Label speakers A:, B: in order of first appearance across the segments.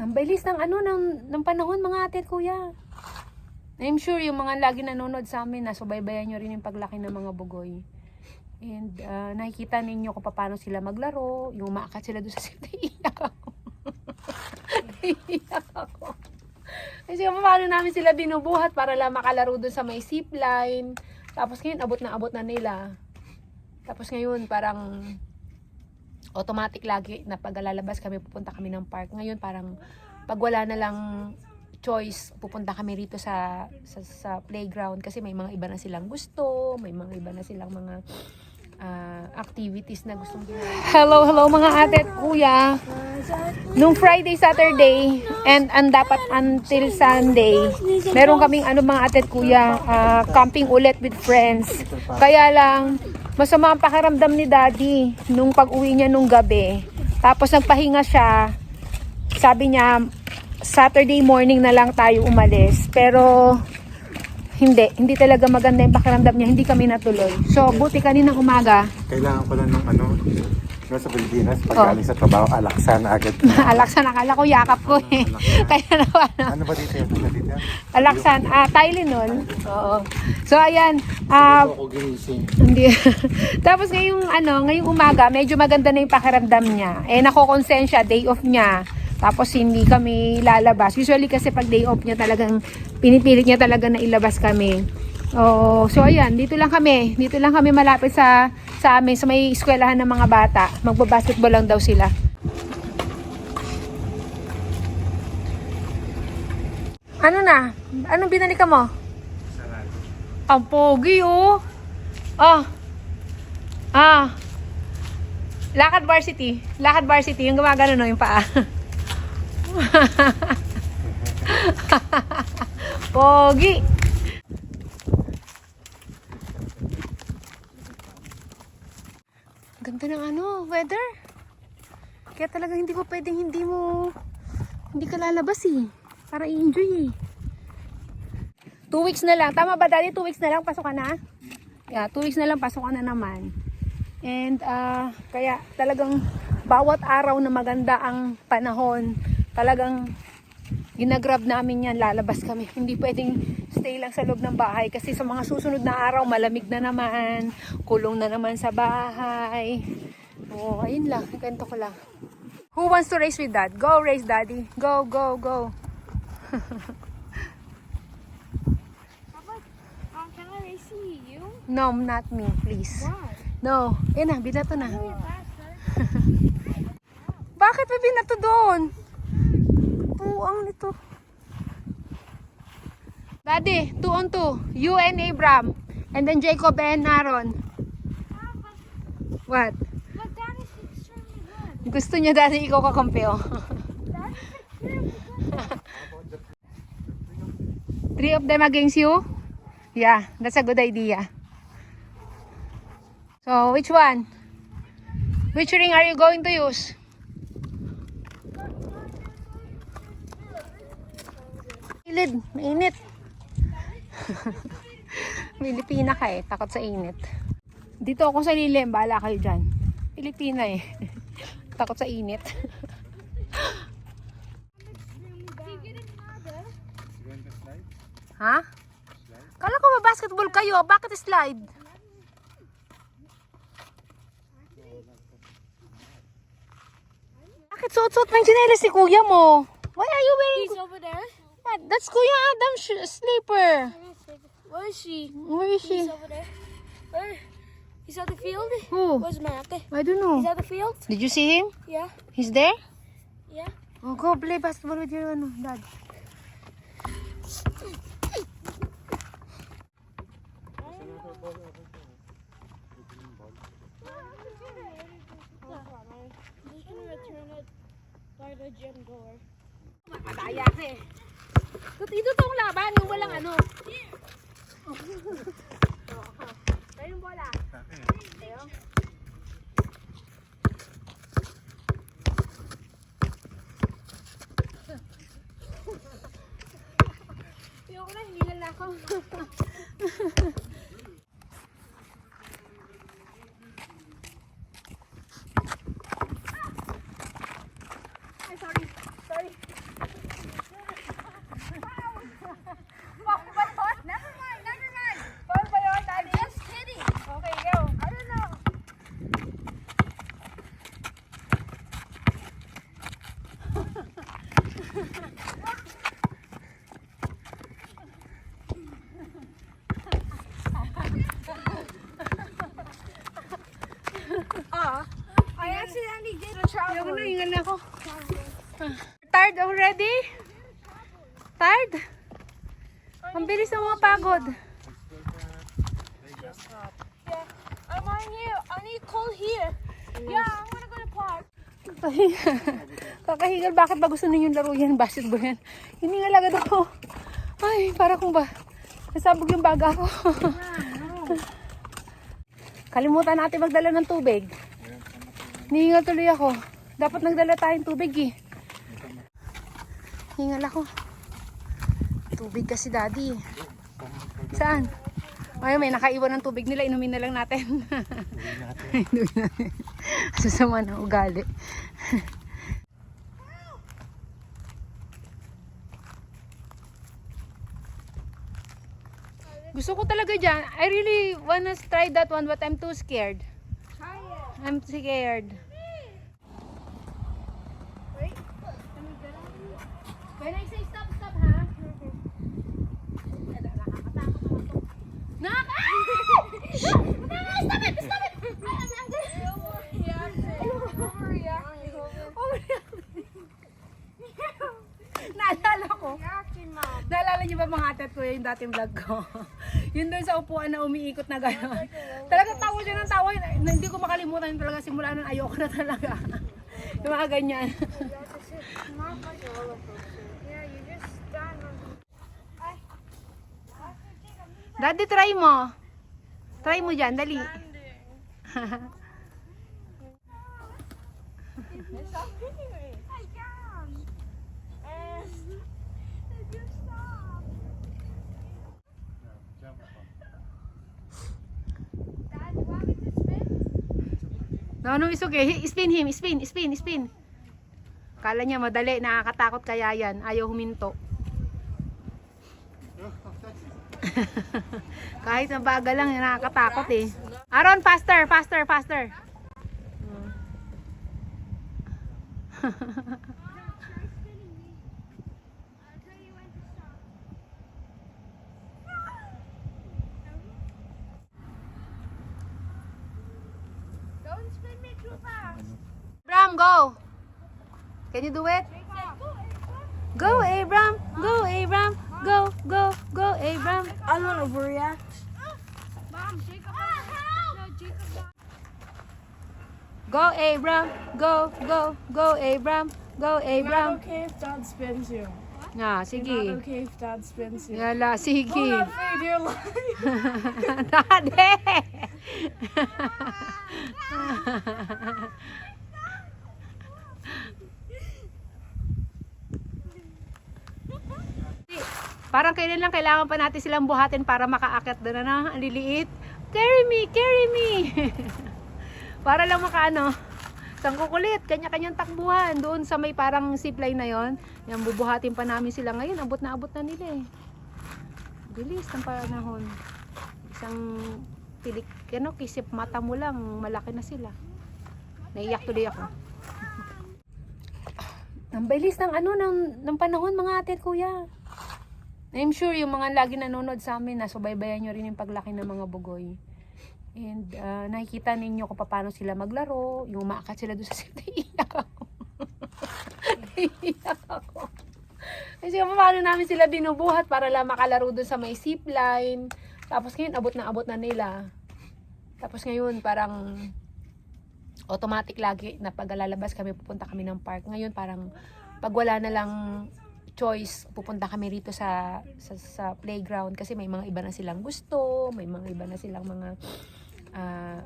A: Ang bilis ng ng panahon mga ate at kuya. I'm sure yung mga lagi nanonood sa amin na subaybayan nyo rin yung paglaki ng mga bugoy. And nakikita ninyo kung paano sila maglaro, yung umaakat sila doon sa sito. Iiyak ako. Iiyak ako. Kasi paano namin sila binubuhat para lang makalaro doon sa may zipline. Tapos ngayon abot na nila. Tapos ngayon parang automatic lagi na pag lalabas kami, pupunta kami ng park. Ngayon parang pag wala na lang choice, pupunta kami rito sa playground kasi may mga iba na silang gusto, may mga iba na silang mga activities na gustong ginawa. Hello mga ate at kuya. Nung Friday, Saturday, and dapat until Sunday, meron kaming mga ate at kuya, camping ulit with friends. Kaya lang, masama ang pakiramdam ni Daddy nung pag-uwi niya nung gabi. Tapos nagpahinga siya. Sabi niya, Saturday morning na lang tayo umalis. Pero hindi talaga maganda yung pakiramdam niya. Hindi kami natuloy. So, buti kaninang umaga.
B: Kailangan pala ng sa Pilipinas, pag galing sa trabaho, alaksan agad.
A: Alaksan, akala ko yakap ko eh. Kaya naman.
B: Ano ba dito?
A: Alaksan, Tylenol. Oo. So, ayan.
B: Ako ginising.
A: Hindi. Tapos ngayong umaga, medyo maganda na yung pakiramdam niya. Nakokonsensya, day off niya. Tapos hindi kami lalabas. Usually kasi pag day off niya talagang pinipilit niya talaga na ilabas kami. So ayan, dito lang kami malapit sa amin, sa may eskwelahan ng mga bata. Magba-basketball lang daw sila. Ano na? Anong binali ka mo?
B: Salad.
A: Ang pogi oh. Lakad varsity, yung gumagano no, yung paa. Pogi. Ganda ng weather. Kaya talaga hindi ko pwedeng hindi ka lalabas eh. Para i-enjoy eh. 2 weeks na lang. Tama ba Daddy? 2 weeks na lang pasok ka na? Yeah, 2 weeks na lang pasok ka na naman. And kaya talagang bawat araw na maganda ang panahon, talagang ginagrab namin yan, lalabas kami. Hindi pwedeng stay lang sa loob ng bahay kasi sa mga susunod na araw, malamig na naman, kulong na naman sa bahay. Ayun lang, kwento ko lang. Who wants to race with Dad? Go race, Daddy. Go, go, go.
C: Can I race you?
A: No, not me, please.
C: Why?
A: No. Ayun na, binato na. Bakit may binato doon? Ang nito. Daddy, 2 on 2. You and Abram. And then Jacob and Aaron. What?
C: But that is extremely good.
A: Gusto niya Daddy ikaw kakampi oh.
C: That is extremely good.
A: 3 of them against you? Yeah, that's a good idea. So, which one? Which ring are you going to use? Ilid, mainit. Pilipina ka eh, takot sa init. Dito ako sa lilim, bahala kayo dyan. Pilipina eh. Takot sa init. Ha? Kala ko ba basketball kayo? Bakit slide? Bakit suot-suot ng tsinelas si kuya mo? Why are you wearing...
C: He's over there.
A: What? That's Kuya Adam's sleeper.
C: Where is she?
A: Where is she?
C: He's over there. Where? He's at the field?
A: Who?
C: Where's Mate?
A: I don't
C: He's
A: know.
C: at the field?
A: Did you see him?
C: Yeah.
A: He's there?
C: Yeah.
A: Oh, go play basketball with your dad.
C: I'm just gonna return it by the gym door.
A: Madaya ka eh. Ito tong laban, yung walang ano. Tayo yung bola. Tayo. Ayoko na, hindi lang ako. Ay, sorry. Tired already? Tired? Ang bilis ng mga pagod.
C: I'm on here. I need cold here. Yeah, I'm gonna go to park.
A: Kakahingal, bakit ba gusto ninyong laro yan? Basketball yan. Hiningal agad ako. Ay, para kung ba nasabog yung baga ko. Kalimutan natin magdala ng tubig. Hiningal tuloy ako. Dapat nagdala tayong tubig eh. Hiningal ako. Tubig kasi daddy. Saan? Ay, may nakaiwan ng tubig nila. Inumin na lang natin. Inumin natin. Sasama ng ugali. Gusto ko talaga dyan. I really wanna try that one but I'm too scared.
C: Try it.
A: I'm scared.
C: Wait. Can we get on you?
A: When I say stop, stop ha? Stop it! Stop it! Naalala niyo ba mga ate at kuya yung dating vlog ko? Yun doon sa upuan na umiikot na gano'n. Talaga tawa siya ng tawa. Hindi ko makalimutan yung talaga simula nun. Ayoko na talaga. Yung mga ganyan.
C: Yeah, you just stand on.
A: Daddy, try mo. Try mo dyan, dali.
C: Stop hitting me. I can't. If you stop. Dad, you want me to spin?
A: No, it's okay. Spin him. Spin. Kala niya madali, nakakatakot kaya yan. Ayaw huminto. Kahit na baga lang, nakakatakot eh. Aaron, faster.
C: Don't spin me too fast.
A: Abram, go! Can you do it? Go, Abram! Go, Abram! Go, Abram!
C: I don't overreact. Mom, Jacob. No, Jacob.
A: Go, Abram! Go, Abram! Go, Abram!
C: Okay if Dad spins you.
A: Nga, sige.
C: Okay if Dad spins you.
A: Yala, sige.
C: For dear life.
A: Daddy! Parang kailan lang kailangan pa natin silang buhatin para makaakyat doon na. Ang liliit. Carry me! Para lang makaano. Isang kukulit, kanya-kanyang takbuhan. Doon sa may parang zipline na yon. Yan, bubuhatin pa namin sila ngayon. Abot na nila eh. Bilis ng panahon. Isang pilik, kisip mata mo lang, malaki na sila. Naiyak tuloy ako. Ang bilis ng ng panahon mga ate at kuya. I'm sure yung mga lagi nanonood sa amin, nasubaybayan nyo rin yung paglaki ng mga bugoy. And nakikita ninyo kung paano sila maglaro, yung umaakat sila doon sa site. Iiyak ako. Kasi paano namin sila binubuhat para lang makalaro doon sa may zipline. Tapos ngayon, abot na nila. Tapos ngayon, parang automatic lagi na pag lalabas kami, pupunta kami ng park. Ngayon, parang pag wala na lang choice, pupunta kami rito sa playground kasi may mga iba na silang gusto, may mga iba na silang mga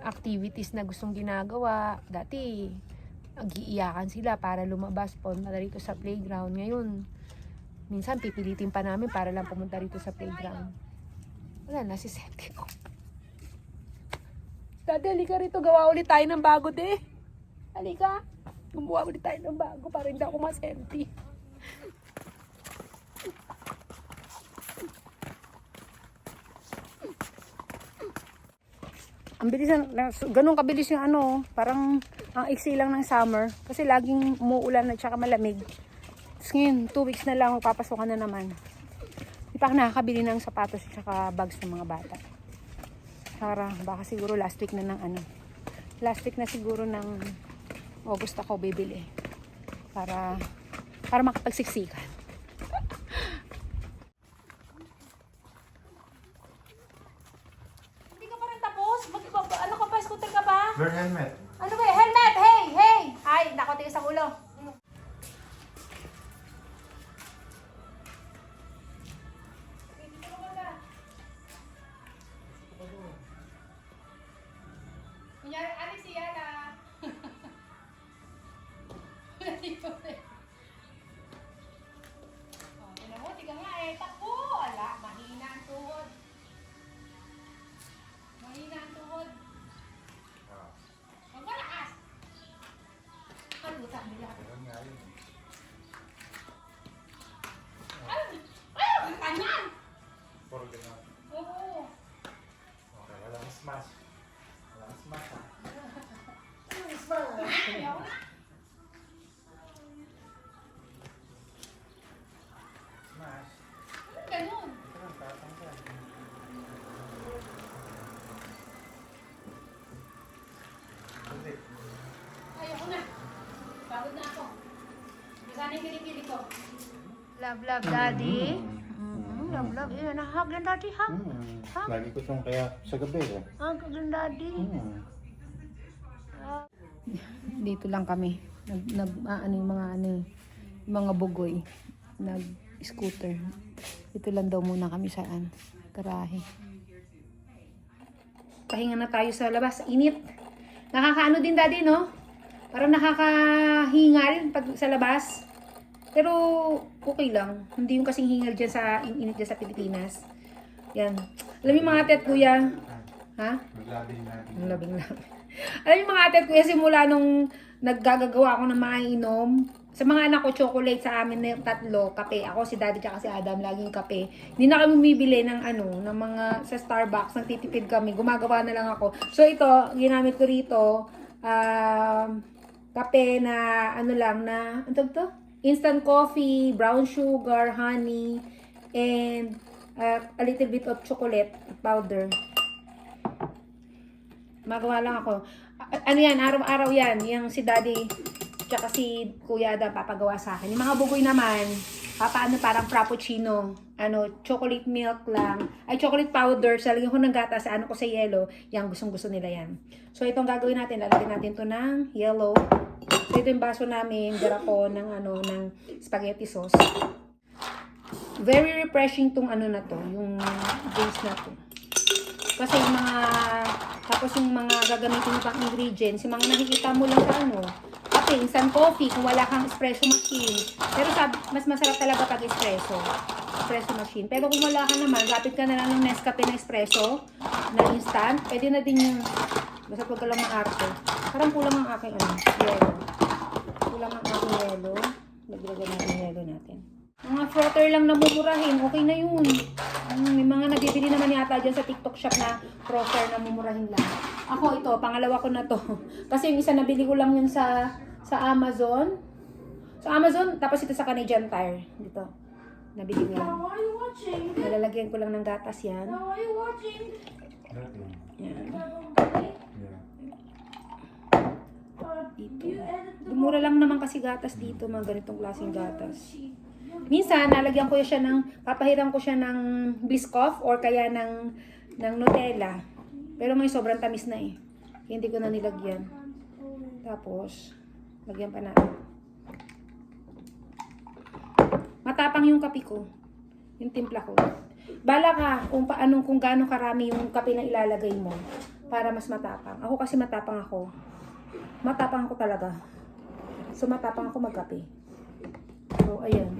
A: activities na gustong ginagawa. Dati, nag-iiyakan sila para lumabas punta rito sa playground. Ngayon, minsan pipilitin pa namin para lang pumunta rito sa playground. Wala na, si Sete ko. Daddy, halika rito, gawa ulit tayo ng bago, de. Halika, gumawa ulit tayo ng bago para hindi ako masenti. Ang bilis ganun kabilis yung parang ang iksi lang ng summer kasi laging umuulan at saka malamig. Tapos ngayon, 2 weeks na lang papasokan na naman. Hindi pa ako nakakabili ng sapatos at saka bags ng mga bata. Baka siguro last week na last week na siguro ng August ako bibili para Para makapagsiksikan. Hindi ka pa rin tapos? Ano ka pa? Scooter ka pa?
B: Wear helmet.
A: Ano ba yun? Helmet! Hey! Hey! Ay, nako, tigas ang ulo. Kunyari, alis siya na. Dito eh. Oh, tinan mo, tiga nga eh. Takbo! Ala, mahina ang tuhod. Mahina ang tuhod. Huwag malakas. Ano, sabi niya. Ay, kanyan!
B: Puro ganyan.
A: Oo.
B: Okay, walang smash. Walang smash ha.
A: Ayaw na.
B: Smash.
A: Ano ganun?
B: Ito lang, tatanggal. Hindi.
A: Ayaw na. Pagod na ako. Masana yung kilikili ko. Love, love, daddy. Love, love. Yun, hug lang, daddy, hug. Hug.
B: Lagi ko itong kaya sa gabi eh.
A: Hug lang, daddy. Dito lang kami. Yung mga bugoy. Nag-scooter. Dito lang daw muna kami saan. Garahe. Pahinga na tayo sa labas. Init. Nakakaano din, daddy, no? Parang nakakahingal pag sa labas. Pero okay lang. Hindi yung kasing hingal dyan sa init dyan sa Pilipinas. Yan. Alam mo yung mga ate at kuya? Ha?
B: Maglabing natin.
A: Ang labing-labing. Alam yung mga ate at kuya, simula nung naggagawa ako ng mga inom, sa mga anak ko, chocolate, sa amin na tatlo, kape. Ako, si daddy, tsaka si Adam, laging kape. Hindi na kami bumibili ng ng mga, sa Starbucks, nagtitipid kami. Gumagawa na lang ako. So, ito, ginamit ko rito, kape na, ano to? Instant coffee, brown sugar, honey, and a little bit of chocolate powder. Magawa lang ako. Ano yan, araw-araw yan. Yung si daddy, tsaka si Kuya Adam papagawa sa akin. Yung mga bugoy naman, parang frappuccino. Chocolate milk lang. Ay, chocolate powder. Salagyan ko ng gata sa ko sa yellow. Yan, gustong-gusto nila yan. So, itong gagawin natin. Lalagyan natin to ng yellow. So, ito yung baso namin. Dara ko ng, ng spaghetti sauce. Very refreshing tong na to. Yung drinks na to. Kasi yung tapos yung mga gagamitin mo pang ingredients, yung mga nakikita mo lang sa kape, instant coffee, kung wala kang espresso machine. Pero mas masarap talaga pag espresso machine. Pero kung wala ka naman, lapit ka na lang ng Nescafe na espresso, na instant, pwede na din yung, basta pag ka lang maarte. Parang kulang ang aking yelo. Kulang ang aking yelo. Naglagay natin yung yelo natin. Mga frother lang na mumurahin, okay na yun. May mga nabibili naman yata dyan sa TikTok shop na frother na mumurahin lang. Ako ito, pangalawa ko na to. Kasi yung isa nabili ko lang yun sa Amazon. Sa Amazon, tapos ito sa Canadian Tire. Dito. Nabili ko yan.
C: Now, why are you watching?
A: Nalalagyan ko lang ng gatas yan.
C: Now, why are you watching?
A: Yan.
B: Yeah.
A: Dito.
C: You edit the
A: Mura lang naman kasi gatas dito, mga ganitong klaseng gatas. Minsan, nalagyan ko siya papahiram ko siya ng Biscoff or kaya ng Nutella. Pero ngayon sobrang tamis na eh. Hindi ko na nilagyan. Tapos, lagyan pa natin. Matapang yung kape ko. Yung timpla ko. Bala ka kung gaano karami yung kape na ilalagay mo para mas matapang. Ako kasi matapang ako. Matapang ako talaga. So, matapang ako magkape. So, ayan.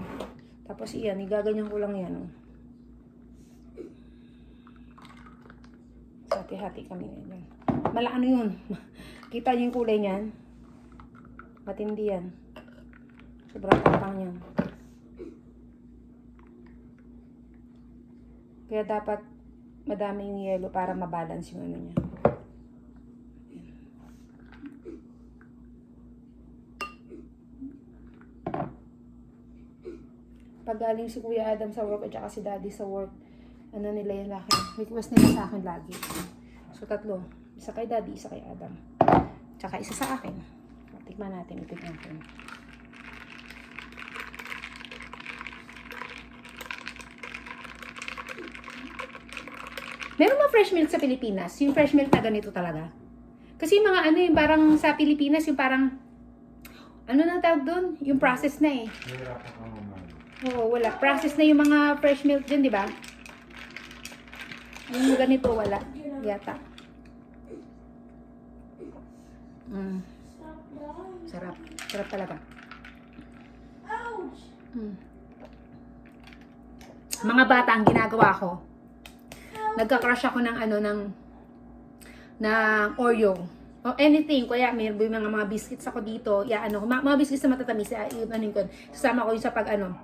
A: Tapos, iyan. Igaganyan ko lang yan. Hati-hati kami ngayon. Ano yun? Kita niyo yung kulay niyan? Matindi yan. Sobrang tapang yan. Kaya dapat madami yung yelo para mabalance yung niya. Pag galing si Kuya Adam sa work at saka si Daddy sa work, nila yung laki. Request nila sa akin lagi. So, 3. Isa kay Daddy, isa kay Adam. Tsaka isa sa akin. Tikman natin, itik natin. Meron ba fresh milk sa Pilipinas? Yung fresh milk na ganito talaga? Kasi yung mga ano yung parang sa Pilipinas, yung parang, ano na tawag doon? Yung process na eh.
B: Nahirapan ka naman.
A: Oo, wala. Process na yung mga fresh milk dyan, di ba? Yung ganito, wala. Yata. Sarap. Sarap talaga. Mga bata, ang ginagawa ko, nagka-crush ako ng ano, ng Oreo. O anything, kaya may mga biscuits ako dito, ya ano, mga biscuits na matatamis, ano ko, sasama ko yung sa pag ano,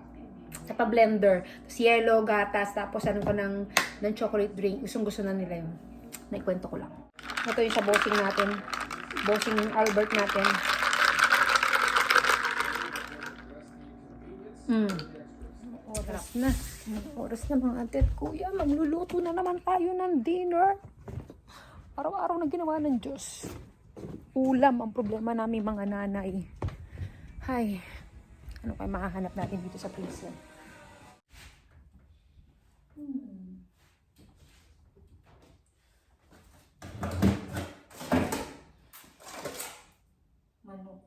A: sa pag-blender, tapos yellow, gatas, tapos ano ko ng chocolate drink, gusto na nila yun. Naikwento ko lang. Ito yung sa bossing natin, bossing Albert natin. Oras na. Oras na mga ate at kuya, magluluto na naman tayo ng dinner. Araw-araw na ginawa ng Diyos. Ulam ang problema namin mga nanay. Hay, ano kayo makahanap natin dito sa freezer? Manok.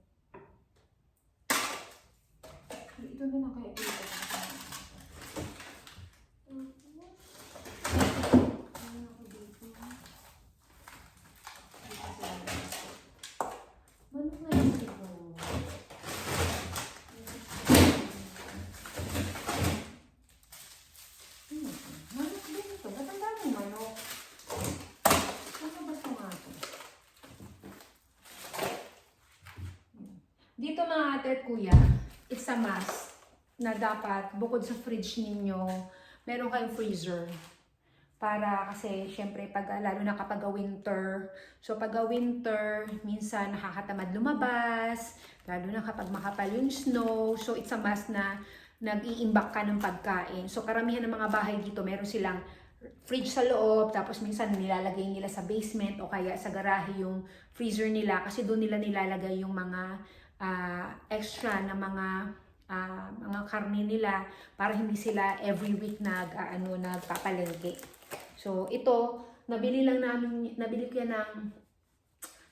A: Ito na kaya dito. Manok na lang ito. Manok din ito. Ba't ang daming manok? Ano ba ito nga ito? Dito mga ate at kuya, it's a must na dapat bukod sa fridge ninyo, meron kayong freezer. Para kasi syempre lalo na kapag winter. So pag winter, minsan nakakatamad lumabas, lalo na kapag makapal yung snow. So it's a must na nag-iimbak ka ng pagkain. So karamihan ng mga bahay dito, meron silang fridge sa loob, tapos minsan nilalagay nila sa basement o kaya sa garahe yung freezer nila kasi doon nila nilalagay yung mga extra na mga karne nila para hindi sila every week nagpapalengke. So ito, nabili ko yan ng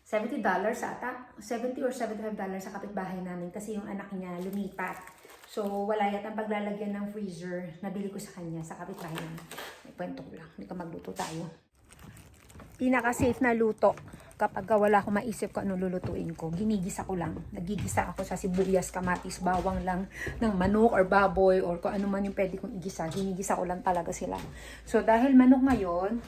A: $70 ata, $70 or $75 sa kapitbahay namin kasi yung anak niya lumipat. So wala yatang paglalagyan ng freezer, nabili ko sa kanya sa kapitbahay namin. May kwento ko lang, hindi ka magluto tayo. Pinaka-safe na luto kapag wala akong maisip kung anong lulutuin ko, ginigisa ko lang. Nagigisa ako sa sibuyas, kamatis, bawang lang ng manok or baboy or kung ano man yung pwede kong igisa. Ginigisa ko lang talaga sila. So dahil manok ngayon,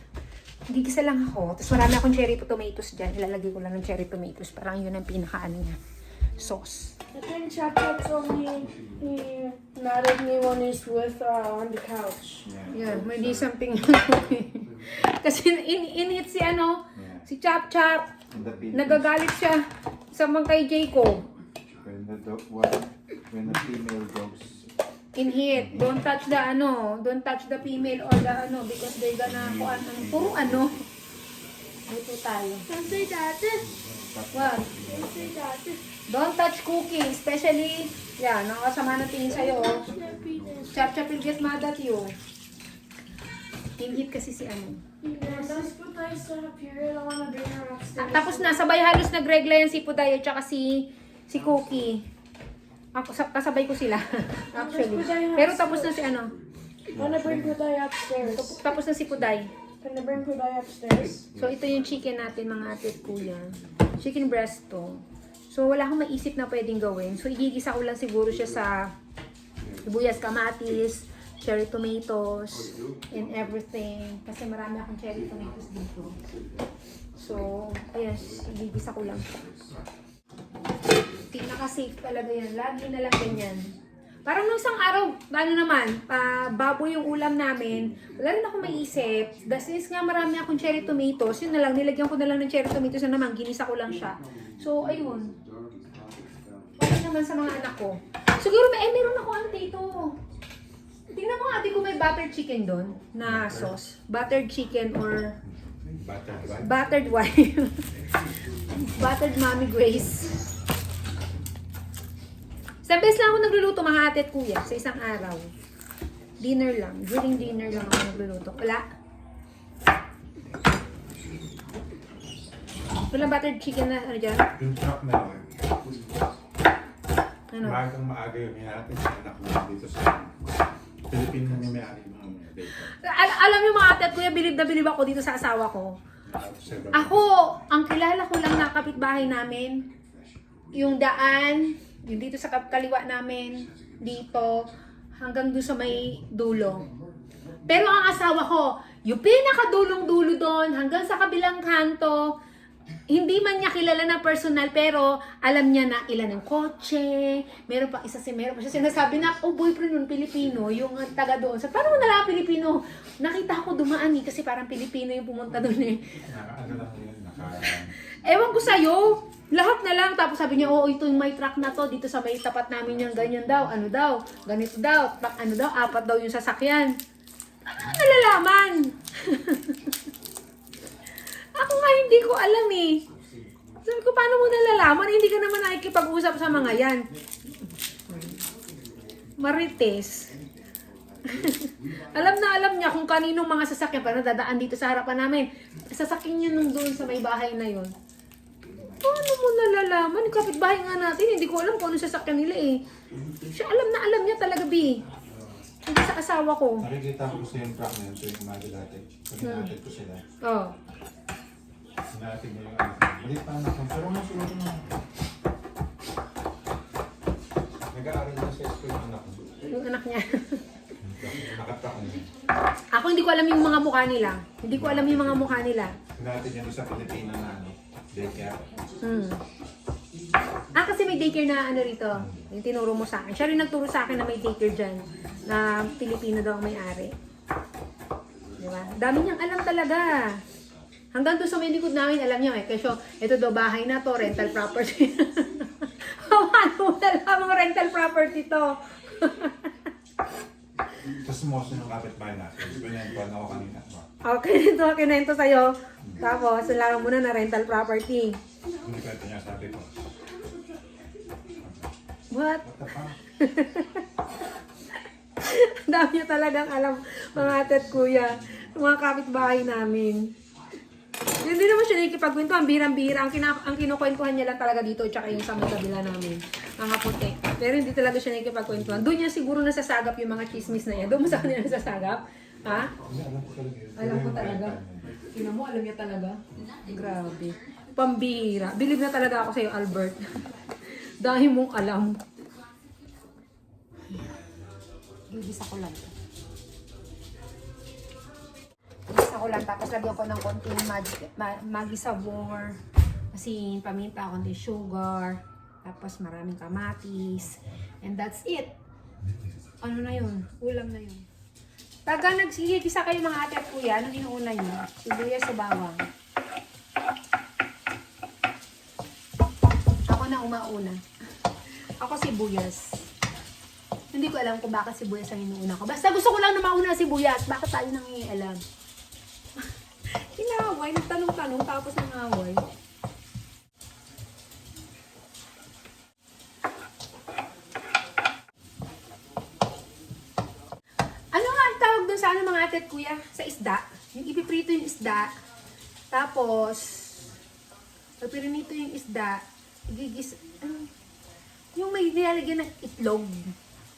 A: gigisa lang ako. Tapos marami akong cherry tomatoes dyan. Ilalagay ko lang ng cherry tomatoes. Parang yun ang pinaka-ano niya. Sauce.
C: I think Chapter told me he mad at me when he's with on the couch.
A: Yeah, maybe something. Kasi inhit si si Chap Chap. Nagagalit siya sa mga kay Jacob.
B: When the female dogs
A: Inhit. Don't touch the female or the because they're gonna puro Ito tayo.
C: Don't say that.
A: What?
C: Don't say that.
A: Don't touch cooking, especially, nakasama na tingin sa'yo. Chap Chap will get mad at you. Inhit kasi si
C: Let's put ice up here. I wanna bring her upstairs.
A: Tapos na, sabay halos nagregla yan si Puday at saka si Cookie. Ako, kasabay ko sila, actually. Pero tapos na si
C: I wanna bring Puday upstairs.
A: Tapos na si Puday.
C: Can I bring Puday upstairs?
A: So, ito yung chicken natin, mga ate at kuya. Chicken breast to. So, wala akong maisip na pwedeng gawin. So, igigisa ko lang siguro siya sa sibuyas, kamatis, cherry tomatoes, and everything. Kasi marami akong cherry tomatoes dito. So, ayan, igigisa ko lang siya. Pinaka-safe talaga yan. Lagi na lang ganyan. Parang nung isang araw, baboy yung ulam namin. Wala rin ako maisip. Since nga marami akong cherry tomatoes, yun na lang, nilagyan ko na lang ng cherry tomatoes na naman, ginisa ko lang siya. So, ayun. Okay naman sa mga anak ko. Siguro meron ako dito. Tingnan mo ate ko may buttered chicken doon na sauce. Buttered chicken or buttered wife. Buttered Mommy Grace. Isang beses lang ako nagluluto mga ate at kuya sa isang araw. Dinner lang. During dinner lang ako nagluluto. Wala. Walang buttered chicken na ano dyan?
B: Yung truck na yun.
A: Ano?
B: Maaga yun. Hinatid sa anak mo dito sa Philippine na may-ari mga mga dito.
A: Alam niyo mga ate at kuya, bilib na bilib ako dito sa asawa ko. Ako, ang kilala ko lang na kapitbahay namin, yung daan, yung dito sa kaliwa namin, dito, hanggang doon sa may dulo. Pero ang asawa ko, yung pinakadulong-dulo doon, hanggang sa kabilang kanto, hindi man niya kilala na personal, pero alam niya na ilan ang kotse, meron pa siya sinasabi na, oh boyfriend nun, Pilipino, yung taga doon. So, paano mo nalaman Pilipino? Nakita ko dumaan kasi parang Pilipino yung pumunta doon eh.
B: Ano lang yun,
A: Ewan ko sa'yo, lahat na lang. Tapos sabi niya, oo, ito yung may truck na to, dito sa may tapat namin yung ganyan daw, ano daw, ganito daw, ano daw, 4 daw yung sasakyan. Ano nalalaman? Ako nga hindi ko alam eh. Sabi ko, paano mo nalalaman? Hindi ka naman nakikipag-usap sa mga yan. Marites. alam niya kung kaninong mga sasakyan pa dadaan dito sa harapan namin. Sasakyan niya nung doon sa may bahay na yon. Paano mo nalalaman? Kapitbahay nga natin, hindi ko alam kung ano sasakyan nila eh. Siya alam niya talaga, B. Hindi sa asawa ko.
B: Nakikita ko sa yung truck na yun, so yung umaga dati. Pag hinatid ko sila.
A: Oh.
B: Hinatid niya yung anak. Malit pa anak. Pero masulat mo. Nag-aaral na sa school yung anak.
A: Yung anak niya.
B: Nakatak niya.
A: Ako hindi ko alam yung mga mukha nila. Hindi ko alam yung mga mukha nila.
B: Hinatid niya doon sa Pilipino na ano. Daycare.
A: Kasi may daycare na ano rito. Yung tinuro mo sa akin. Siya rin nagturo sa akin na may daycare dyan. Na Pilipino daw ang may-ari. Diba? Dami niyang alam talaga. Hanggang doon sa may likod namin, alam niya eh. Kasi ito daw bahay na to, rental property. Paano mo nalaman rental property to?
B: Tapos mo yung kapitbahay natin. Pinentuan ako kanina.
A: Okay, kinento sa'yo. Tapos, alam mo na rental property.
B: Hindi ko ito niya sabi ko.
A: What?
B: What the fuck?
A: Dami niya talagang alam, mga ate at kuya. Mga kapitbahay namin. Hindi naman siya nakikipagkwento. Ang birang-bira. Ang kinukwentuhan niya lang talaga dito. Tsaka yung sa may kabila namin. Mga puti. Pero hindi talaga siya nakikipagkwentuhan. Doon niya siguro nasasagap yung mga chismis na yan. Doon mo sa kanila nasasagap? Ha? Alam ko talaga. Ina mo, alam niya talaga. Grabe. Pambira. Believe na talaga ako sa'yo, Albert. Dahil mong alam. Gigisa ko lang. Gigisa ko lang. Tapos lagyan ko ng konting Maggi sabor. Asin, paminta, konting sugar. Tapos maraming kamatis. And that's it. Ano na yun? Ulam na yun. Pagka nagsigigisa kayo mga ate at kuya, anong inuuna nyo? Sibuyas o bawang? Ako na umauna. Ako sibuyas. Hindi ko alam kung bakit sibuyas ang inuuna ko. Basta gusto ko lang na mauna sibuyas. Bakit tayo nang iialam? Inaway, nagtanong-tanong tapos nangaway. Sa ano mga ate at kuya? Sa isda. Yung ipiprito yung isda. Tapos, pagpirinito yung isda, yung may nilalagyan ng itlog.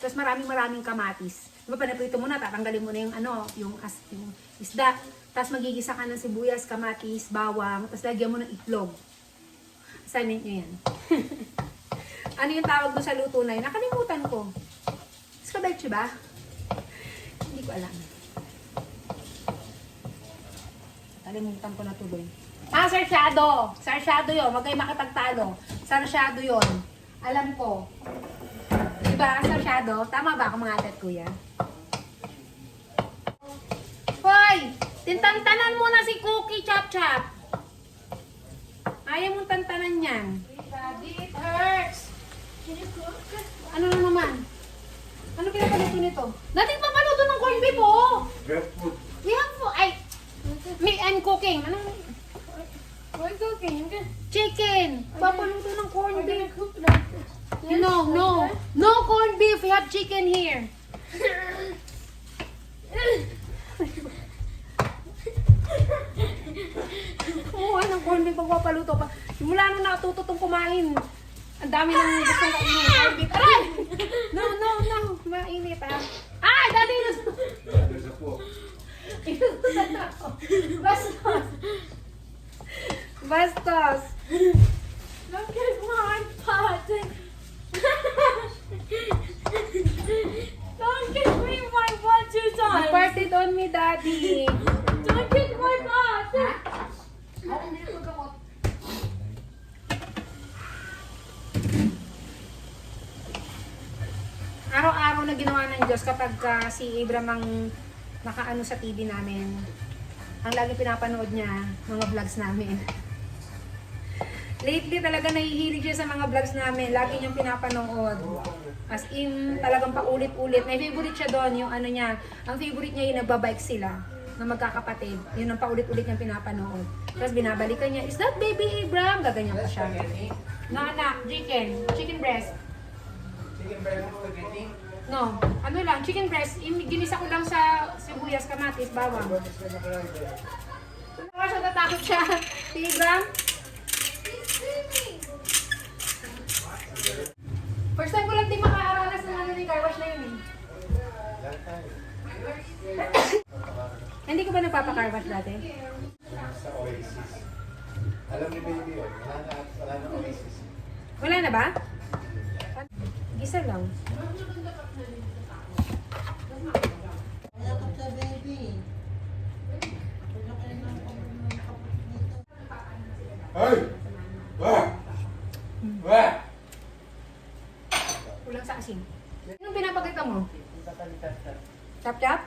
A: Tapos maraming kamatis. Diba panaprito mo na, tatanggalin mo na yung yung isda. Tapos magigisa ka ng sibuyas, kamatis, bawang. Tapos lagyan mo ng itlog. Assignment nyo yan. Ano yung tawag doon sa luto na yun? Nakalimutan ko. Escabeche ba? Hindi ko alam. Kalimutan ko na tuloy. Sarsyado! Sarsyado yun. Huwag kayo makipagtalo. Sarsyado yun. Alam ko. Diba? Sarsyado? Tama ba ako mga ate at kuya? Hoy! Tintantanan mo na si Cookie Chop Chop. Ayaw mong tantanan yan. Daddy, it hurts. Ano na naman? Ano pinapaluto nito? Dating papaluto ng corned beef, oh!
B: Bread food.
A: We have food. Meat and cooking. Anong?
C: What cooking?
A: Chicken. Papaluto ng corned beef. No corned beef. We have chicken here. Oo, anong corned beef? pagpapaluto pa. Simula nung natuto tong kumain. Ang dami nang gustong kainin. Aray! No. Mainit ah. Ay, dati
B: There's a po.
A: Bastos.
C: Don't get my pot. Don't get me my pot 2 times.
A: Parted on me, Daddy.
C: Don't get my pot.
A: Araw-araw na ginawa ng Diyos kapag si Abraham ang nakaano sa TV namin. Ang lagi pinapanood niya, mga vlogs namin. Lately talaga nahihilig siya sa mga vlogs namin. Lagi niyang pinapanood. As in, talagang paulit-ulit. May favorite siya doon, yung ano niya. Ang favorite niya yung nagbabike sila na magkakapatid. Yun ang paulit-ulit niyang pinapanood. Tapos binabalikan niya, is that baby Abraham? Gaganyan pa siya. No, anak, chicken breast. No, ano lang, chicken breast. Ginisa ko lang sa sibuyas, kamatis, bawang. Baka siya natakot siya. Si Abraham? First time ko lang din makaaranas ng ano ni car wash na yun eh. Hindi ko ba nagpapa-car wash dati?
B: Sa Oasis. Alam ni baby yun. Wala na Oasis.
A: Wala na ba? Gisa lang.
B: Hey! Wah! Wah!
A: Kulang sa asin. Anong pinapakita mo? Chop-chop?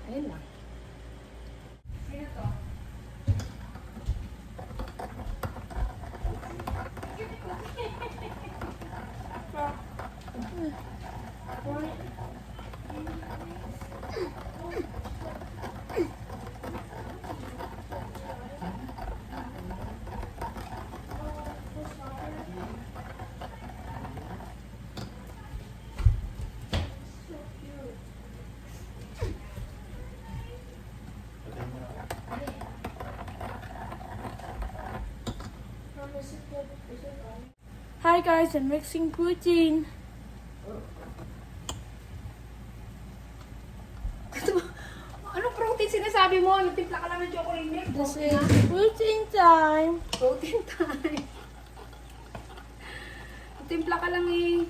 A: Ayun lang. Sino to?
C: Hi guys, I'm mixing protein.
A: Anong protein sinasabi mo? Nagtimpla ka lang ng chocolate milk.
C: This is protein time.
A: Protein time. Nagtimpla ka lang eh.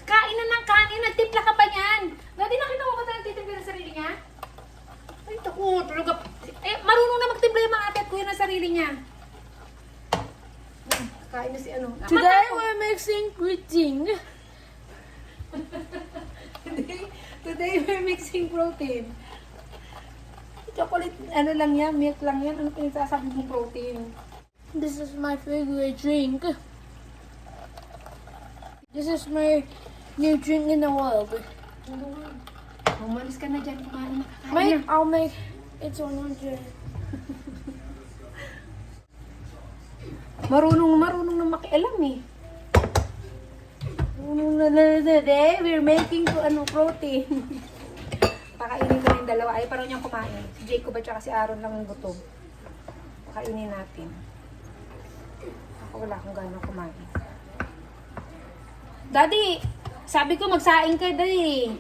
A: Kain na ng kanin. Nagtimpla ka pa niyan. Dati nakita ko ba tayo nagtitimpla ng sarili niya? Ay, taku. Talaga. Eh, marunong na magtimpla yung mga ate at kuya ng sarili niya. Kain na si ano.
C: Today we're mixing protein.
A: Today we're mixing protein. Chocolate, ano lang yan, milk lang yan. Ano pinagsasabi mong protein?
C: This is my favorite drink. This is my new drink in the world.
A: Umalis ka na dyan, kumain na.
C: Mate, I'll make it's 100.
A: Marunong na makialam eh. Marunong na today, we're making protein. Pakainin ko ng dalawa. Ay, parang niyang kumain. Si Jacob at saka si Aaron lang ang gutom. Pakainin natin. Ako wala akong gano'ng kumain. Daddy, sabi ko magsaing ka, Daddy.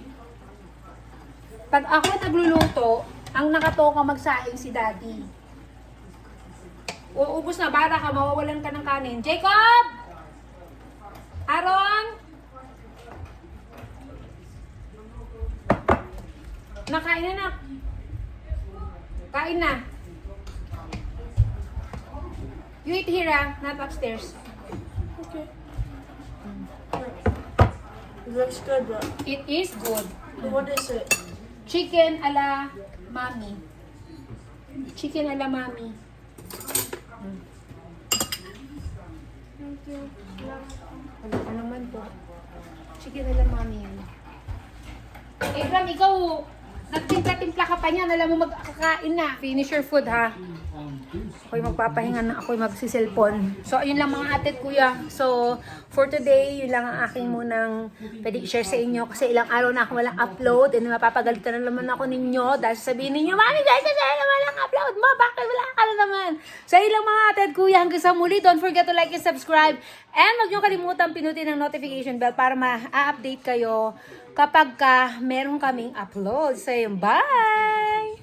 A: Pag ako nagluluto, ang nakatoka magsaing si Daddy. Uubos na, bara ka, mawawalan ka ng kanin. Jacob! Aaron! Nakain na na. Kain na. You eat here ah, not upstairs.
C: Okay. It looks good, but
A: It is good.
C: what is it?
A: Chicken ala mami. Chicken ala mami.
C: Thank you.
A: Wala ka naman po. Chicken ala mami yan. Abraham, ikaw, Nagtimpla-timpla ka pa niyan. Alam mo, magkakain na. Finish your food, ha? Ako'y magpapahinga na. Ako'y magsiselfon. So, ayun lang mga ate at kuya. So, for today, yun lang ang aking munang pwede i-share sa inyo. Kasi ilang araw na ako walang upload. And mapapagalitan na naman ako ninyo. Dahil sabihin ninyo, Mami, guys, na walang upload mo. Bakit wala ka na naman? So, ayun lang mga ate at kuya. Hanggang sa muli. Don't forget to like and subscribe. And huwag niyo kalimutan pinutin ang notification bell para ma-update kayo kapag meron kaming upload. So, yun, bye!